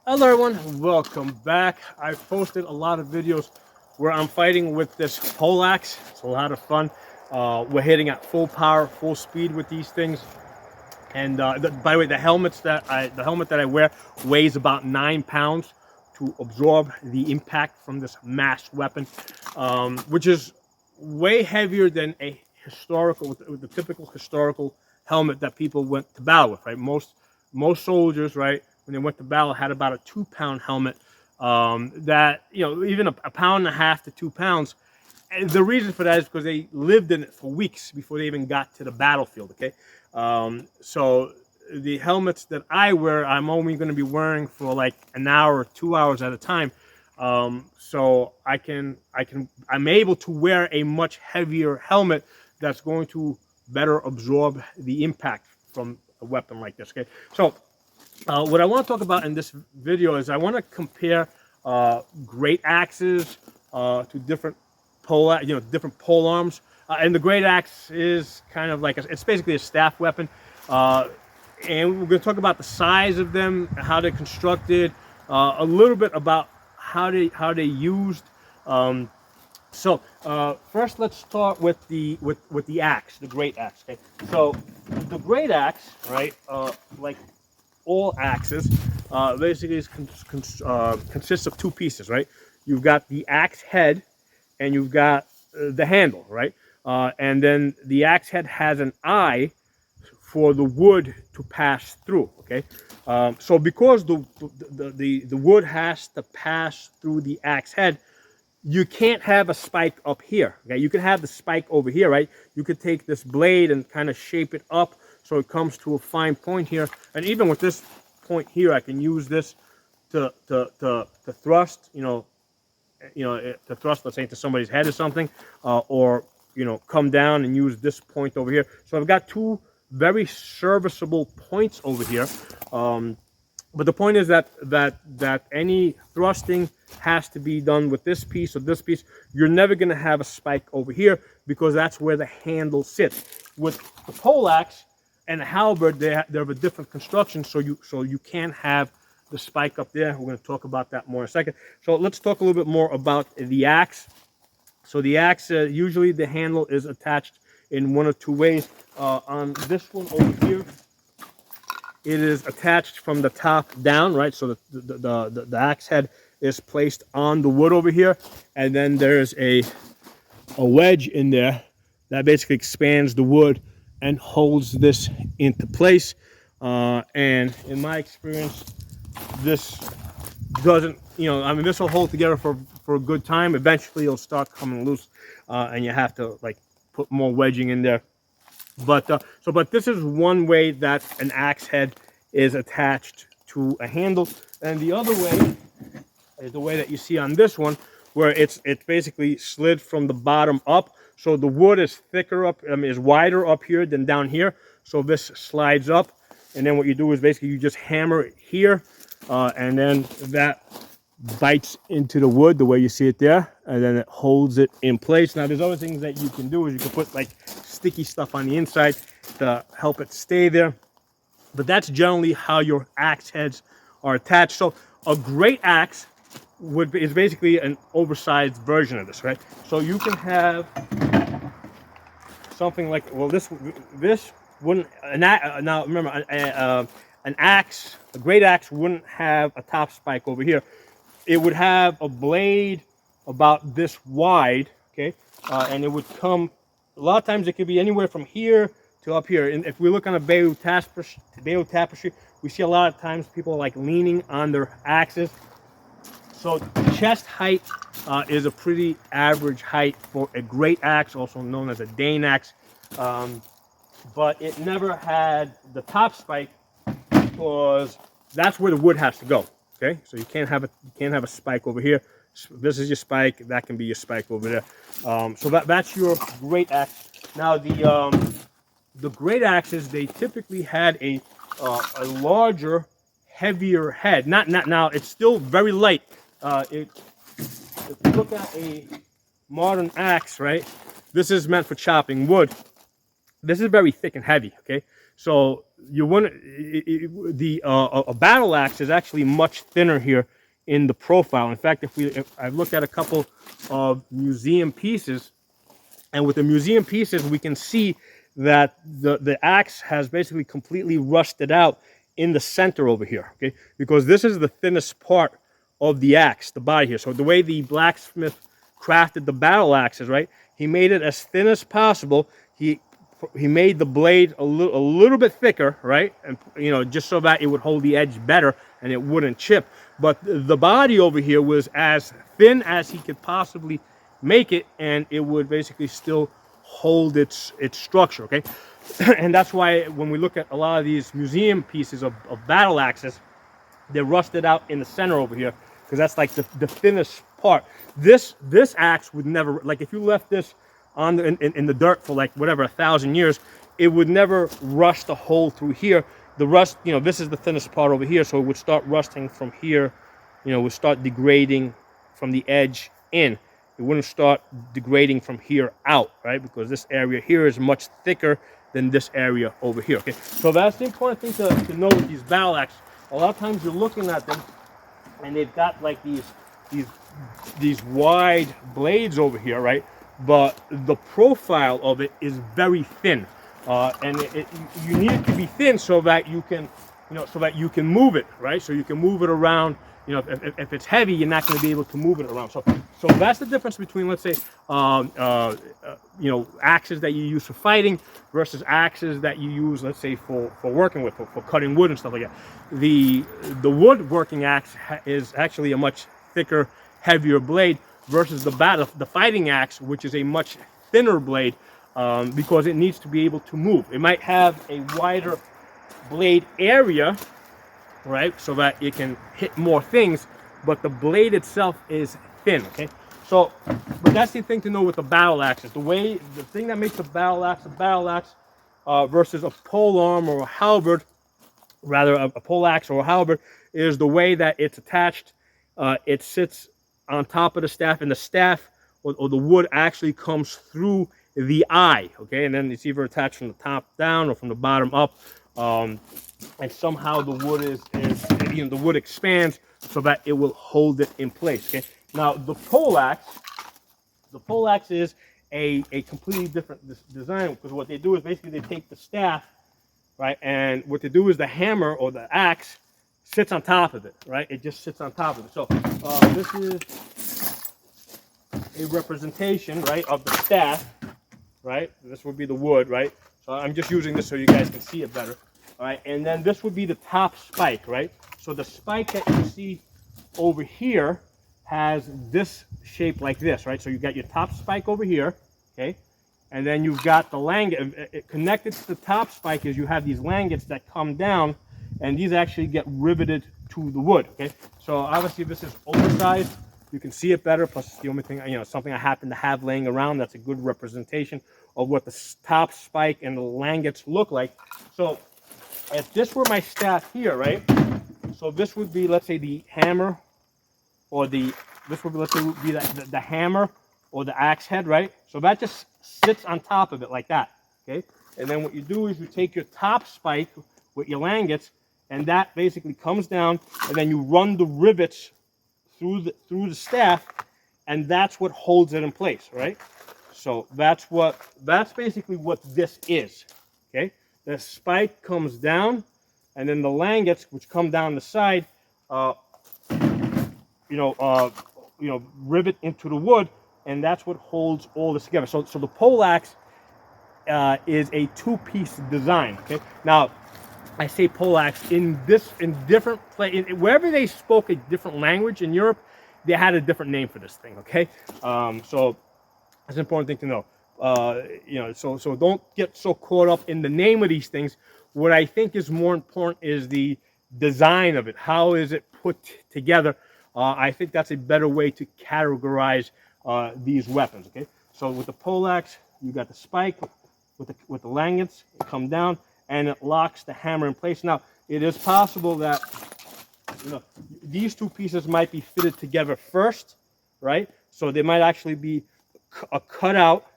Hello everyone, welcome back. I've posted a lot of videos where I'm fighting with this poleaxe. It's a lot of fun. We're hitting at full power, full speed with these things. And by the way, the helmet that I wear weighs about 9 pounds to absorb the impact from this mass weapon, which is way heavier than a historical, with the typical historical helmet that people went to battle with, right? Most soldiers, right, when they went to battle, had about a 2-pound helmet. That, you know, even a pound and a half to 2 pounds. And the reason for that is because they lived in it for weeks before they even got to the battlefield. Okay, so the helmets that I wear, I'm only going to be wearing for like an hour or 2 hours at a time. So I'm able to wear a much heavier helmet that's going to better absorb the impact from a weapon like this. Okay, so what I want to talk about in this video is I want to compare great axes to different different pole arms. And the great axe is kind of like it's basically a staff weapon. And we're going to talk about the size of them, how they're constructed, a little bit about how they used. First, let's start with the axe, the great axe. Okay, so the great axe, right? Like all axes, basically consists of two pieces, right? You've got the axe head, and you've got the handle, right? And then the axe head has an eye for the wood to pass through. Okay, so because the wood has to pass through the axe head, you can't have a spike up here. Okay, you can have the spike over here, right? You could take this blade and kind of shape it up so it comes to a fine point here. And even with this point here, I can use this to thrust, to thrust, let's say, into somebody's head or something, or come down and use this point over here. So I've got two very serviceable points over here. But the point is that any thrusting has to be done with this piece or this piece. You're never going to have a spike over here because that's where the handle sits. With the poleaxe and the halberd, they have a different construction, so you can have the spike up there. We're going to talk about that more in a second. So let's talk a little bit more about the axe. So the axe, usually the handle is attached in one of two ways. On this one over here, it is attached from the top down, right? So the axe head is placed on the wood over here, and then there's a wedge in there that basically expands the wood and holds this into place. And in my experience, this doesn't, this will hold together for a good time. Eventually it'll start coming loose, and you have to like put more wedging in there. But this is one way that an axe head is attached to a handle, and the other way is the way that you see on this one, where it's basically slid from the bottom up. So the wood is thicker up, is wider up here than down here. So this slides up, and then what you do is basically you just hammer it here, and then that bites into the wood the way you see it there, and then it holds it in place. Now there's other things that you can do, is you can put like sticky stuff on the inside to help it stay there, but that's generally how your axe heads are attached. So a great axe is basically an oversized version of this, right? So you can have something like, well, this wouldn't, now remember, an axe, a great axe wouldn't have a top spike over here. It would have a blade about this wide, okay, and it would come, a lot of times it could be anywhere from here to up here. And if we look on a Bayeux tapestry, we see a lot of times people like leaning on their axes. So chest height is a pretty average height for a great axe, also known as a Dane axe. But it never had the top spike because that's where the wood has to go. Okay, so you can't have a spike over here. This is your spike. That can be your spike over there. So that's your great axe. Now the great axes, they typically had a larger, heavier head. Now it's still very light. If you look at a modern axe, right? This is meant for chopping wood. This is very thick and heavy. Okay, so you want a battle axe is actually much thinner here in the profile. In fact, if I've looked at a couple of museum pieces, and with the museum pieces, we can see that the axe has basically completely rusted out in the center over here, okay? Because this is the thinnest part of the axe, the body here. So the way the blacksmith crafted the battle axes, right? He made it as thin as possible. He made the blade a little bit thicker, right? And just so that it would hold the edge better and it wouldn't chip. But the body over here was as thin as he could possibly make it, and it would basically still hold its structure, okay? And that's why when we look at a lot of these museum pieces of battle axes, they're rusted out in the center over here, because that's like the thinnest part. This axe would never, like if you left this on in the dirt for like whatever 1,000 years, it would never rust a hole through here. The rust, this is the thinnest part over here, so it would start rusting from here, would start degrading from the edge in. It wouldn't start degrading from here out, right? Because this area here is much thicker than this area over here, okay? So that's the important thing to know with these battle axes. A lot of times you're looking at them and they've got like these wide blades over here, right? But the profile of it is very thin. And you need it to be thin so that you can, so that you can move it, right? So you can move it around. If it's heavy, you're not going to be able to move it around. So that's the difference between, let's say, axes that you use for fighting versus axes that you use, let's say, for working with, for cutting wood and stuff like that. The woodworking axe is actually a much thicker, heavier blade versus the fighting axe, which is a much thinner blade because it needs to be able to move. It might have a wider blade area, right, so that it can hit more things, but the blade itself is thin, okay? So, but that's the thing to know with the battle axes. The thing that makes a battle axe versus a polearm or a halberd, rather a poleaxe or a halberd, is the way that it's attached. It sits on top of the staff, and the staff or the wood actually comes through the eye, okay? And then it's either attached from the top down or from the bottom up. And somehow the wood the wood expands so that it will hold it in place, okay? Now the poleaxe is a completely different design, because what they do is basically they take the staff, right, and what they do is the hammer or the axe sits on top of it, right? It just sits on top of it. So this is a representation, right, of the staff, right? This would be the wood, right? So I'm just using this so you guys can see it better. All right, and then this would be the top spike, right? So the spike that you see over here has this shape like this, right? So you've got your top spike over here, okay? And then you've got the langet. Connected to the top spike is you have these langets that come down, and these actually get riveted to the wood, okay? So obviously this is oversized. You can see it better, plus it's the only thing, something I happen to have laying around that's a good representation of what the top spike and the langets look like. So if this were my staff here, right? So this would be, let's say, the hammer, or this would be, let's say, would be the hammer or the axe head, right? So that just sits on top of it like that, okay? And then what you do is you take your top spike with your langets, and that basically comes down, and then you run the rivets through the staff, and that's what holds it in place, right? So that's basically what this is, okay? The spike comes down, and then the langets, which come down the side, rivet into the wood, and that's what holds all this together. So the poleaxe is a two-piece design. Okay. Now, I say poleaxe in different wherever they spoke a different language in Europe, they had a different name for this thing. Okay. So it's an important thing to know. So don't get so caught up in the name of these things. What I think is more important is the design of it. How is it put together? I think that's a better way to categorize these weapons. Okay. So with the poleaxe, you got the spike with the langets. It come down and it locks the hammer in place. Now, it is possible that these two pieces might be fitted together first, right? So they might actually be a cutout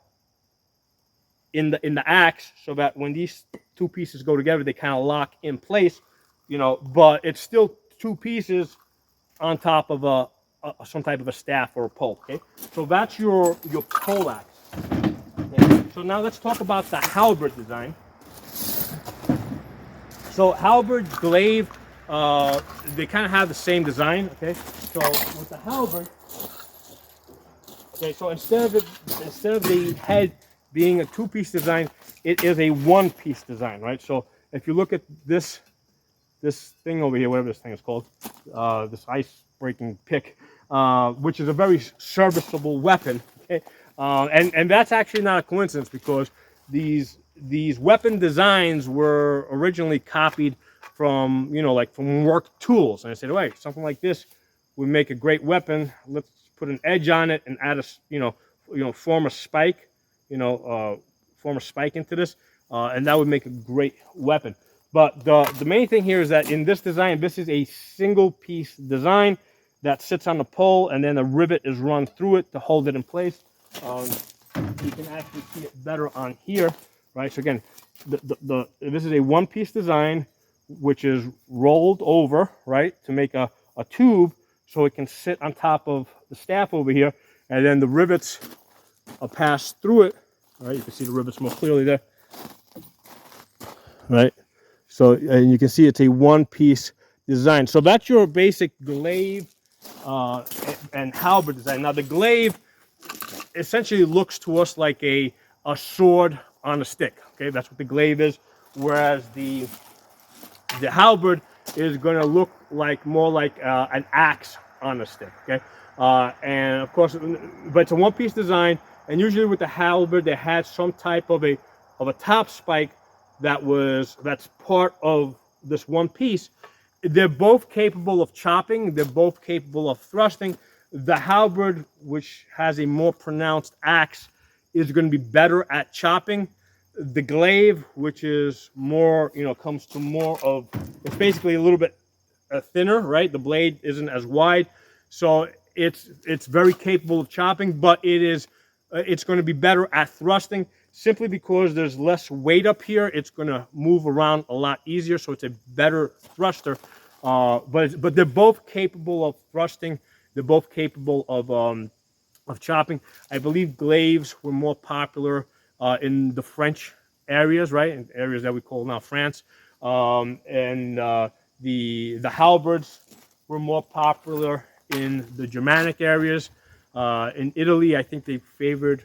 in the axe, so that when these two pieces go together, they kind of lock in place, you know. But it's still two pieces on top of some type of a staff or a pole. Okay, so that's your poleaxe. Okay? So now let's talk about the halberd design. So halberd, glaive, they kind of have the same design. Okay, so with the halberd, okay, so instead of the head being a two-piece design, it is a one-piece design, right? So if you look at this thing over here, whatever this thing is called, this ice-breaking pick, which is a very serviceable weapon. Okay, and that's actually not a coincidence, because these weapon designs were originally copied from, you know, like from work tools, and I said, wait, something like this would make a great weapon. Let's put an edge on it and add a, form a spike, form a spike into this, and that would make a great weapon. But the main thing here is that in this design, this is a single piece design that sits on the pole, and then a rivet is run through it to hold it in place. You can actually see it better on here, right? So again, this is a one-piece design, which is rolled over, right, to make a tube, so it can sit on top of the staff over here, and then the rivets are passed through it. All right, you can see the rivets more clearly there, right? So, and you can see it's a one-piece design. So that's your basic glaive and halberd design. Now the glaive essentially looks to us like a sword on a stick. Okay, that's what the glaive is. Whereas the halberd is going to look like more like an axe on a stick. Okay, and of course, but it's a one-piece design. And usually with the halberd, they had some type of a top spike that's part of this one piece. They're both capable of chopping. They're both capable of thrusting. The halberd, which has a more pronounced axe, is going to be better at chopping. The glaive, which is more, comes to more of, it's basically a little bit thinner, right? The blade isn't as wide, so it's very capable of chopping, but it's going to be better at thrusting, simply because there's less weight up here. It's going to move around a lot easier, so it's a better thruster. But they're both capable of thrusting. They're both capable of chopping. I believe glaives were more popular in the French areas, right? In areas that we call now France. And the halberds were more popular in the Germanic areas. In Italy, I think they favored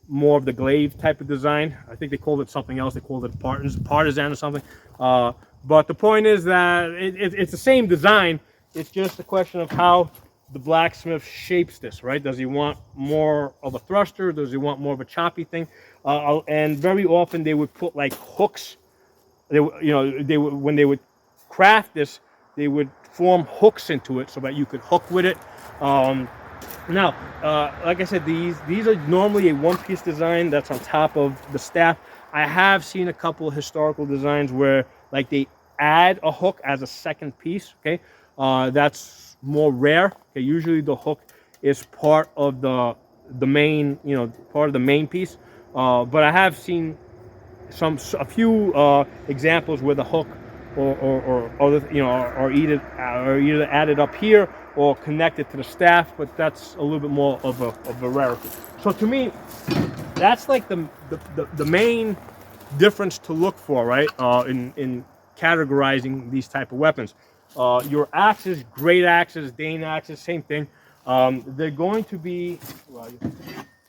more of the glaive type of design. I think they called it something else. They called it partisan or something. But the point is that it's the same design. It's just a question of how the blacksmith shapes this, right? Does he want more of a thruster? Does he want more of a choppy thing? And very often they would put like hooks. When they would craft this, they would form hooks into it so that you could hook with it. Now, like I said, these are normally a one-piece design that's on top of the staff. I have seen a couple of historical designs where like they add a hook as a second piece. Okay, that's more rare. Okay, usually the hook is part of the main, part of the main piece. But I have seen a few examples where the hook or other, are either added up here or connected to the staff, but that's a little bit more of a rarity. So to me, that's like the main difference to look for, right? In categorizing these type of weapons. Your axes, great axes, Dane axes, same thing. They're going to be,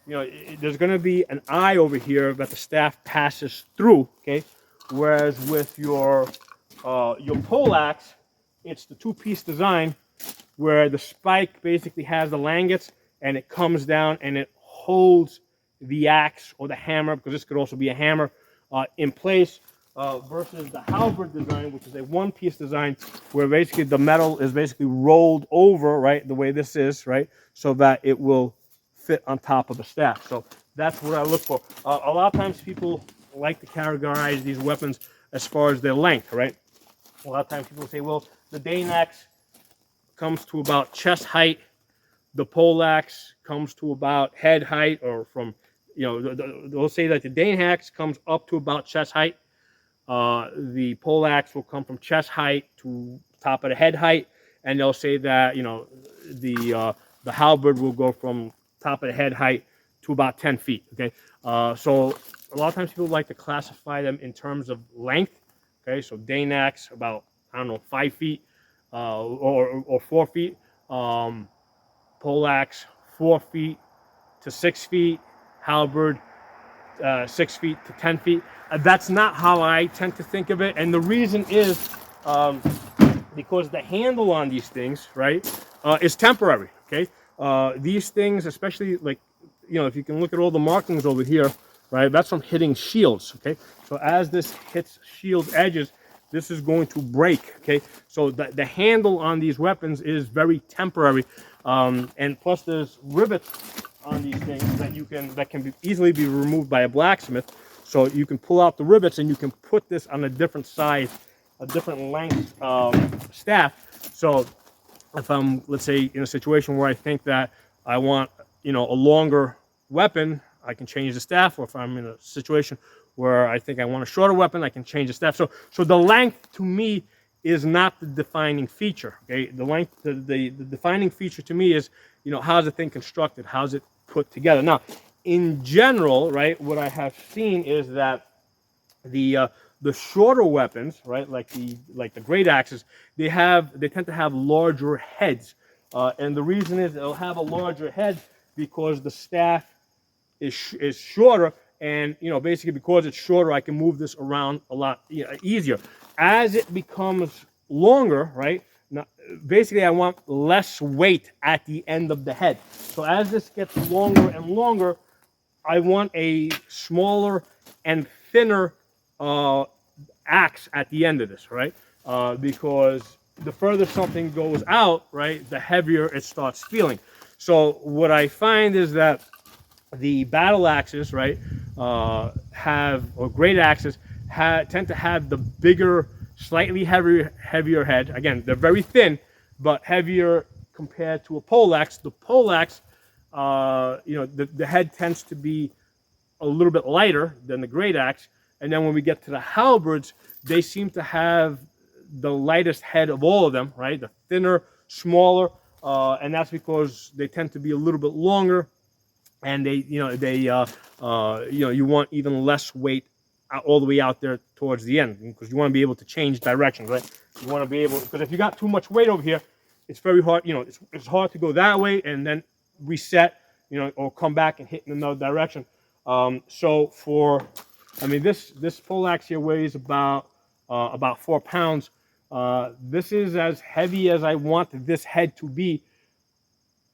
there's going to be an eye over here that the staff passes through. Okay, whereas with your poleaxe, it's the two-piece design where the spike basically has the langets and it comes down and it holds the axe or the hammer, because this could also be a hammer, in place, versus the halberd design, which is a one-piece design where basically the metal is basically rolled over, right, the way this is, right, so that it will fit on top of the staff. So that's what I look for. A lot of times people like to categorize these weapons as far as their length, right? A lot of times people say, well, the Dane axe comes to about chest height, the poleaxe comes to about head height, or from you know, they'll say that the Dane axe comes up to about chest height. The poleaxe will come from chest height to top of the head height, and they'll say that, you know, the halberd will go from top of the head height to about 10 feet. Okay, so a lot of times people like to classify them in terms of length. Okay, so Dane axe about, I don't know, 5 feet or 4 feet. Poleaxe 4 feet to 6 feet. Halberd 6 feet to 10 feet. That's not how I tend to think of it, and the reason is because the handle on these things, right, is temporary. Okay, these things, especially, like, you know, if you can look at all the markings over here, right, that's from hitting shields. Okay, so as this hits shield edges, this is going to break. Okay, so the handle on these weapons is very temporary, and plus there's rivets on these things that can easily be removed by a blacksmith. So you can pull out the rivets and you can put this on a different size, a different length staff. So if I'm, let's say, in a situation where I think that I want, you know, a longer weapon, I can change the staff. Or if I'm in a situation where I think I want a shorter weapon, I can change the staff. So the length to me is not the defining feature. Okay, the length, the defining feature to me is, you know, how's the thing constructed? How's it put together? Now, in general, right, what I have seen is that the shorter weapons, right, like the great axes, they tend to have larger heads, and the reason is they'll have a larger head because the staff is shorter, and, you know, basically because it's shorter, I can move this around a lot easier. As it becomes longer, right, now, basically I want less weight at the end of the head. So as this gets longer and longer, I want a smaller and thinner axe at the end of this, right? Because the further something goes out, right, the heavier it starts feeling. So what I find is that the battle axes, right, or great axes tend to have the bigger, slightly heavier head. Again, they're very thin, but heavier compared to a poleaxe. The poleaxe, you know, the head tends to be a little bit lighter than the great axe. And then when we get to the halberds, they seem to have the lightest head of all of them, right? The thinner, smaller, and that's because they tend to be a little bit longer, and you know, you want even less weight all the way out there towards the end, because you want to be able to change direction, right? You want to be able, because if you got too much weight over here, it's very hard, you know, it's hard to go that way and then reset, you know, or come back and hit in another direction. So I mean, this poleaxe here weighs about 4 pounds. This is as heavy as I want this head to be.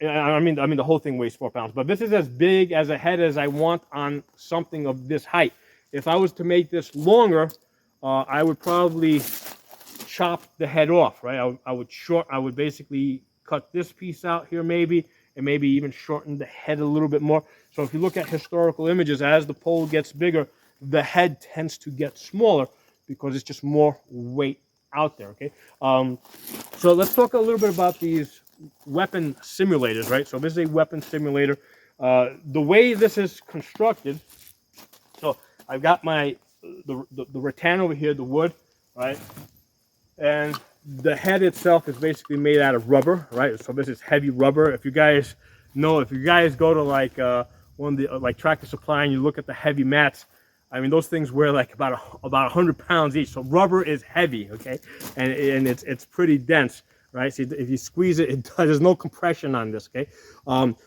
I mean the whole thing weighs 4 pounds, but this is as big as a head as I want on something of this height. If I was to make this longer, I would probably chop the head off, right? I would basically cut this piece out here maybe, and maybe even shorten the head a little bit more. So if you look at historical images, as the pole gets bigger, the head tends to get smaller because it's just more weight out there, okay? So let's talk a little bit about these weapon simulators, right? So this is a weapon simulator. The way this is constructed, so I've got the rattan over here, the wood, right? And the head itself is basically made out of rubber, right? So this is heavy rubber. If you guys know, if you guys go to like one of the like Tractor Supply and you look at the heavy mats, I mean, those things weigh like about 100 pounds each. So rubber is heavy, okay? And it's pretty dense, right? So if you squeeze it, there's no compression on this, okay?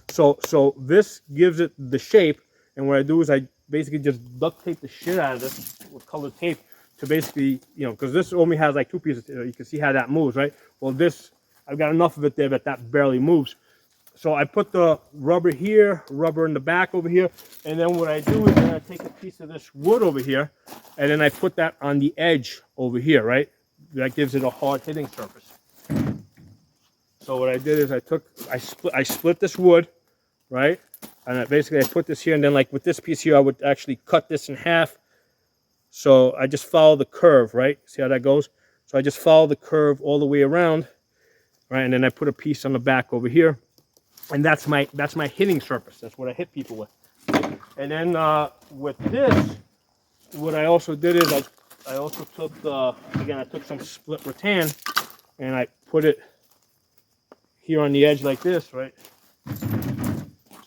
So this gives it the shape, and what I do is I basically just duct tape the shit out of this with colored tape to basically, you know, because this only has like 2 pieces. You can see how that moves, right? Well, this, I've got enough of it there that barely moves. So I put the rubber here, rubber in the back over here, and then what I do is then I take a piece of this wood over here, and then I put that on the edge over here, right? That gives it a hard hitting surface. So what I did is I split this wood, right? And basically I put this here, and then like with this piece here, I would actually cut this in half. So I just follow the curve, right? See how that goes? So I just follow the curve all the way around, right? And then I put a piece on the back over here. And that's my hitting surface. That's what I hit people with. And then with this, what I also did is I also took again, I took some split rattan and I put it here on the edge like this, right?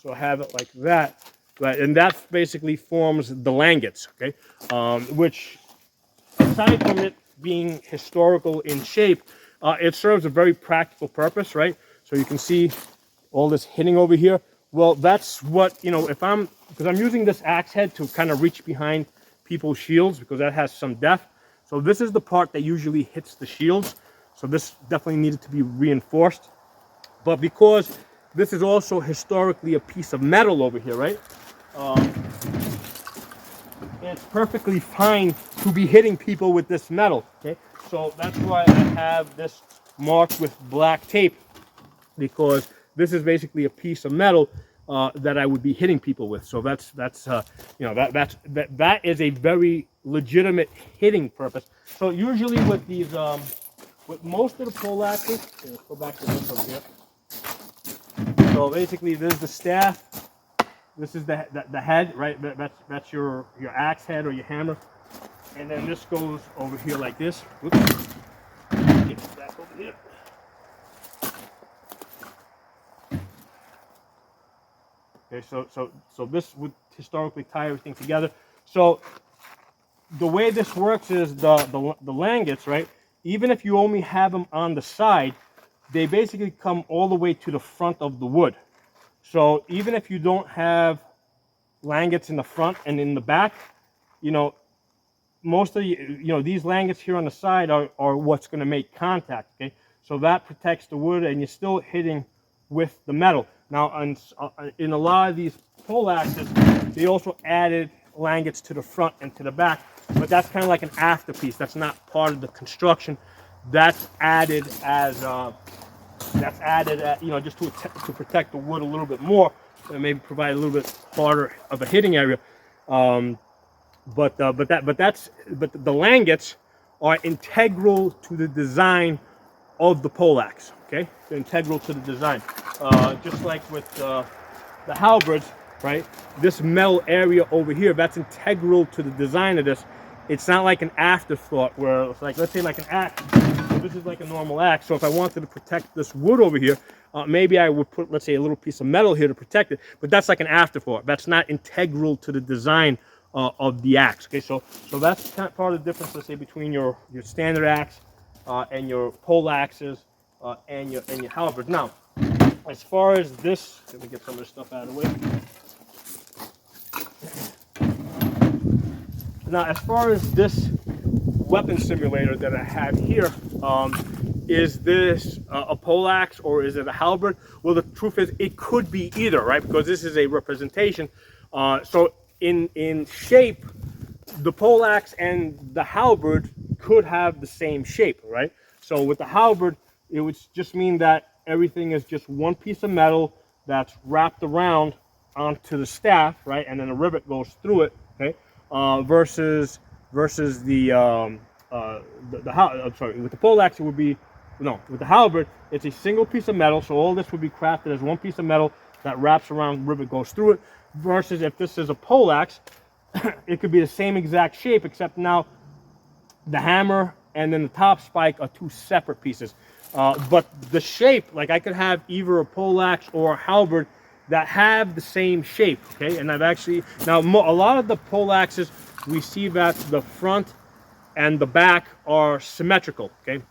So I have it like that, right? And that basically forms the langets, okay? Which, aside from it being historical in shape, it serves a very practical purpose, right? So you can see all this hitting over here. Well, that's what, if because I'm using this axe head to kind of reach behind people's shields because that has some depth. So this is the part that usually hits the shields. So this definitely needed to be reinforced. But because this is also historically a piece of metal over here, right? It's perfectly fine to be hitting people with this metal, okay? So that's why I have this marked with black tape, because this is basically a piece of metal that I would be hitting people with. So that is a very legitimate hitting purpose. So usually with these, with most of the poleaxes, let's go back to this over here. So basically, this is the staff. This is the head, right? That's your axe head or your hammer, and then this goes over here like this. Whoops. Get it back over here. Okay, so this would historically tie everything together. So the way this works is the langets, right? Even if you only have them on the side, they basically come all the way to the front of the wood. So even if you don't have langets in the front and in the back, most of these langets here on the side are what's going to make contact, okay? So that protects the wood and you're still hitting with the metal. Now, in a lot of these poleaxes, they also added langets to the front and to the back, but that's kind of like an afterpiece. That's not part of the construction. That's added as just to protect the wood a little bit more and maybe provide a little bit harder of a hitting area. But the langets are integral to the design of the poleaxe. Okay, they're integral to the design. Just like with the halberds, right? This metal area over here, that's integral to the design of this. It's not like an afterthought where it's like, let's say like an axe. So this is like a normal axe. So if I wanted to protect this wood over here, maybe I would put, let's say, a little piece of metal here to protect it. But that's like an afterthought. That's not integral to the design of the axe. Okay, so that's kind of part of the difference, let's say, between your standard axe and your poleaxes and your halberd. Now, as far as this, let me get some of this stuff out of the way. Now, as far as this weapon simulator that I have here, is this a poleaxe or is it a halberd? Well, the truth is it could be either, right? Because this is a representation. So in shape, the poleaxe and the halberd could have the same shape, right? So with the halberd, it would just mean that everything is just one piece of metal that's wrapped around onto the staff, right? And then a rivet goes through it, okay? Versus the I'm sorry, with the poleaxe it would be, no, with the halberd it's a single piece of metal, so all this would be crafted as one piece of metal that wraps around, rivet goes through it. Versus if this is a poleaxe, it could be the same exact shape, except now the hammer and then the top spike are two separate pieces. But the shape, like I could have either a poleaxe or a halberd that have the same shape, okay? And I've actually, now a lot of the poleaxes, we see that the front and the back are symmetrical, okay?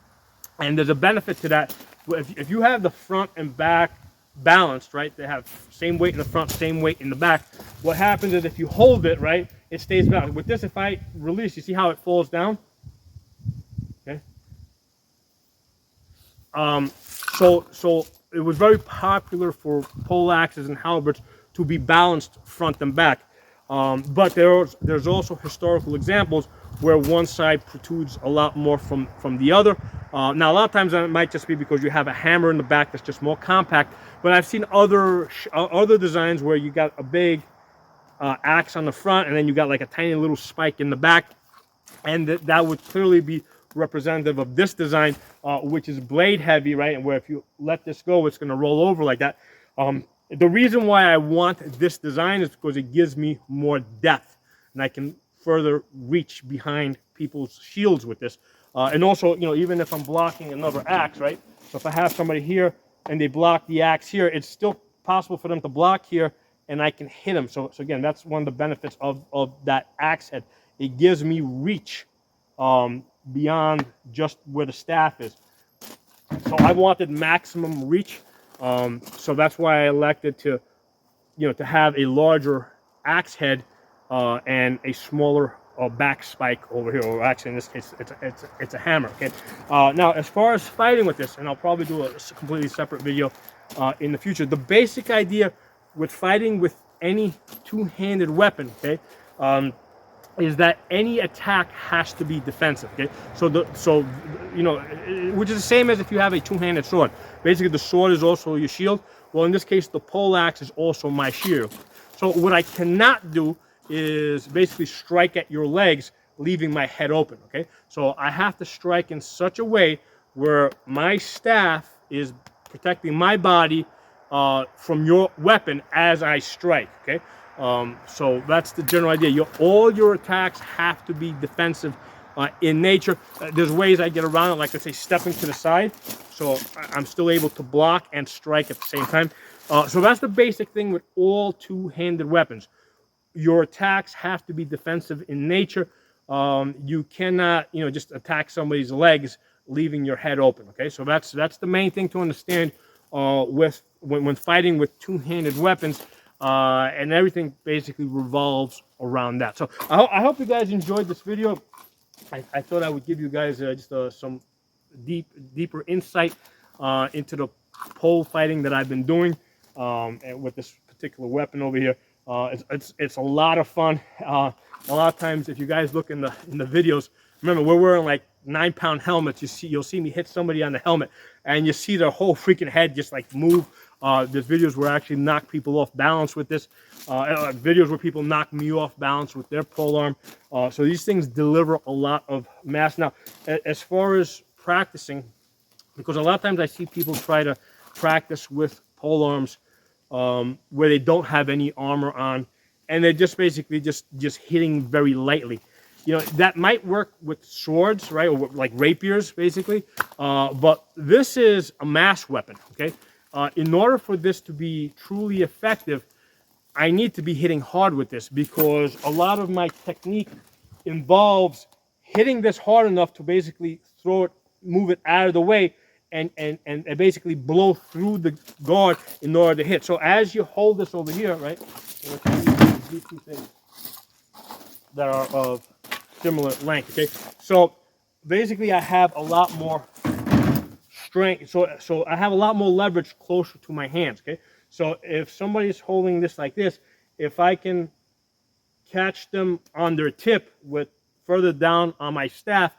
And there's a benefit to that. If you have the front and back balanced, right, they have same weight in the front, same weight in the back, what happens is if you hold it, right, it stays balanced. With this, if I release, you see how it falls down? Okay. So it was very popular for poleaxes and halberds to be balanced front and back. But there's also historical examples where one side protrudes a lot more from the other. Now, a lot of times that might just be because you have a hammer in the back that's just more compact. But I've seen other designs where you got a big axe on the front and then you got like a tiny little spike in the back. And that would clearly be representative of this design, which is blade heavy, right? And where if you let this go, it's going to roll over like that. The reason why I want this design is because it gives me more depth, and I can further reach behind people's shields with this. And also, even if I'm blocking another axe, right? So if I have somebody here and they block the axe here, it's still possible for them to block here, and I can hit them. So again, that's one of the benefits of that axe head. It gives me reach beyond just where the staff is. So I wanted maximum reach. So that's why I elected to, to have a larger axe head and a smaller back spike over here, or actually in this case, it's a hammer. Okay. Now, as far as fighting with this, and I'll probably do a completely separate video in the future. The basic idea with fighting with any two-handed weapon, okay, is that any attack has to be defensive. Okay, which is the same as if you have a two-handed sword. Basically, the sword is also your shield. Well, in this case, the poleaxe is also my shield. So what I cannot do is basically strike at your legs, leaving my head open. Okay, so I have to strike in such a way where my staff is protecting my body from your weapon as I strike. Okay. So that's the general idea. All your attacks have to be defensive in nature. There's ways I get around it, like let's say stepping to the side, so I'm still able to block and strike at the same time. So that's the basic thing with all two-handed weapons. Your attacks have to be defensive in nature. You cannot, just attack somebody's legs, leaving your head open. Okay, so that's the main thing to understand when fighting with two-handed weapons. And everything basically revolves around that. So I hope you guys enjoyed this video. I thought I would give you guys just some deeper insight into the pole fighting that I've been doing and with this particular weapon over here. It's a lot of fun. A lot of times, if you guys look in the videos, remember we're wearing like 9-pound helmets. You'll see me hit somebody on the helmet, and you see their whole freaking head just like move. There's videos where I actually knock people off balance with this. Videos where people knock me off balance with their polearm. So these things deliver a lot of mass. Now, as far as practicing, because a lot of times I see people try to practice with polearms where they don't have any armor on, and they're just basically just hitting very lightly. That might work with swords, right, or like rapiers, basically. But this is a mass weapon, okay? In order for this to be truly effective, I need to be hitting hard with this, because a lot of my technique involves hitting this hard enough to basically throw it, move it out of the way, and basically blow through the guard in order to hit. So as you hold this over here, right, these two things that are of similar length, okay? So basically I have a lot more strength, so I have a lot more leverage closer to my hands, okay? So if somebody's holding this like this, if I can catch them on their tip with further down on my staff,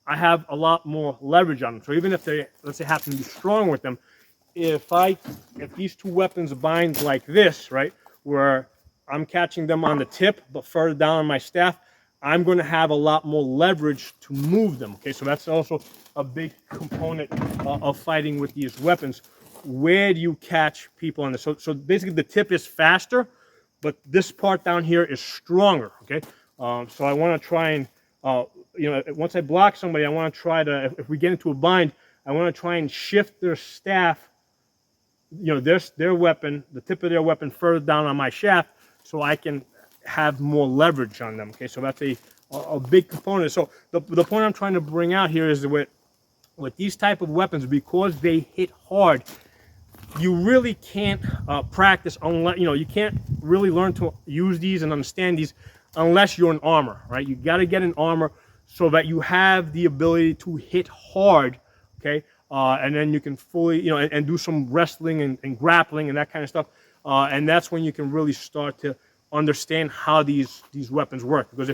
I have a lot more leverage on them. So even if they, let's say, happen to be strong with them, if these two weapons bind like this, right, where I'm catching them on the tip but further down on my staff, I'm going to have a lot more leverage to move them. Okay, so that's also a big component of fighting with these weapons. Where do you catch people on this? So basically the tip is faster, but this part down here is stronger. Okay, so I want to try and once I block somebody, I want to try to, if we get into a bind, I want to try and shift their staff, their weapon, the tip of their weapon further down on my shaft, so I can have more leverage on them. Okay, so that's a big component. So the point I'm trying to bring out here is that with these type of weapons, because they hit hard, you really can't practice unless, you can't really learn to use these and understand these unless you're in armor, right? You got to get in armor so that you have the ability to hit hard, okay? And then you can fully, and do some wrestling and grappling and that kind of stuff. And that's when you can really start to understand how these weapons work. Because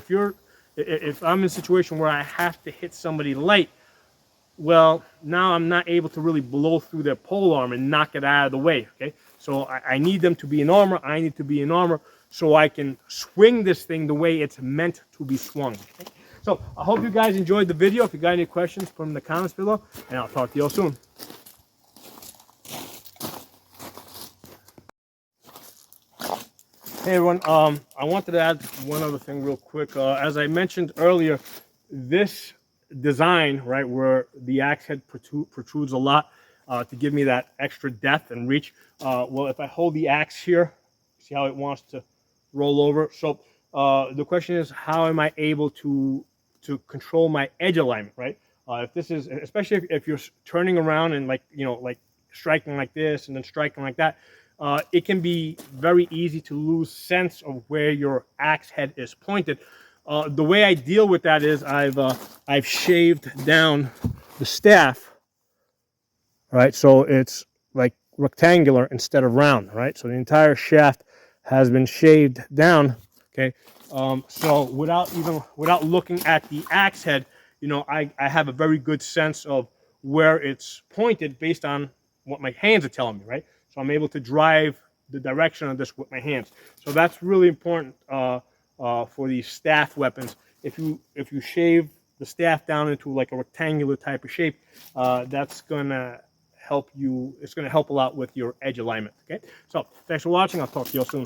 if I'm in a situation where I have to hit somebody light, well, now I'm not able to really blow through their polearm and knock it out of the way, okay? So I need them to be in armor. I need to be in armor so I can swing this thing the way it's meant to be swung. Okay? So I hope you guys enjoyed the video. If you got any questions, put them in the comments below, and I'll talk to you all soon. Hey everyone, I wanted to add one other thing real quick. As I mentioned earlier, this design, right, where the axe head protrudes a lot to give me that extra depth and reach. Well, if I hold the axe here, see how it wants to roll over. So the question is, how am I able to control my edge alignment, right? If this is, especially if you're turning around and like, you know, like striking like this and then striking like that, it can be very easy to lose sense of where your axe head is pointed. The way I deal with that is I've shaved down the staff, right? So it's like rectangular instead of round, right? So the entire shaft has been shaved down. Okay, so without looking at the axe head, you know, I have a very good sense of where it's pointed based on what my hands are telling me, right? So I'm able to drive the direction of this with my hands. So that's really important for these staff weapons. If you shave the staff down into like a rectangular type of shape, that's gonna help you. It's gonna help a lot with your edge alignment. Okay. So thanks for watching. I'll talk to you all soon.